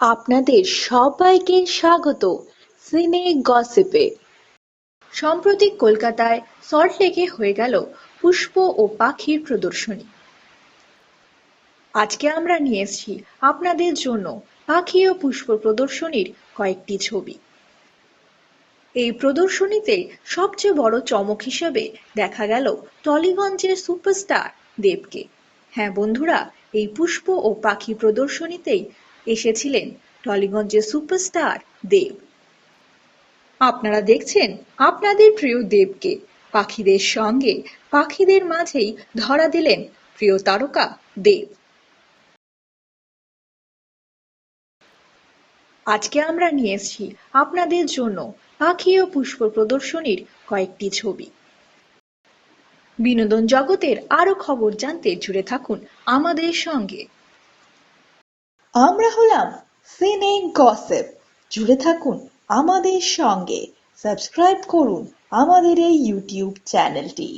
আপনাদের সবাইকে স্বাগত সিনে গসিপে। সম্প্রতি কলকাতায় সল্টলেকে হয়ে গেল পুষ্প ও পাখির প্রদর্শনী। আজকে আমরা নিয়ে এসেছি আপনাদের জন্য পাখি ও পুষ্প প্রদর্শনীর কয়েকটি ছবি। এই প্রদর্শনীতে সবচেয়ে বড় চমক হিসেবে দেখা গেল টলিগঞ্জের সুপারস্টার দেবকে। হ্যাঁ বন্ধুরা, এই পুষ্প ও পাখি প্রদর্শনীতেই এসেছিলেন টলিগঞ্জের সুপারস্টার দেব। আপনারা দেখছেন আপনাদের প্রিয় দেবকে পাখিদের সঙ্গে, পাখিদের মাঝেই ধরা দিলেন প্রিয় তারকা দেব। আজকে আমরা নিয়ে এসেছি আপনাদের জন্য পাখি ও পুষ্প প্রদর্শনীর কয়েকটি ছবি। বিনোদন জগতের আরো খবর জানতে জুড়ে থাকুন আমাদের সঙ্গে। আমরা হলাম সিনে গসিপ, জুড়ে থাকুন আমাদের সঙ্গে। সাবস্ক্রাইব করুন আমাদের এই ইউটিউব চ্যানেলটি।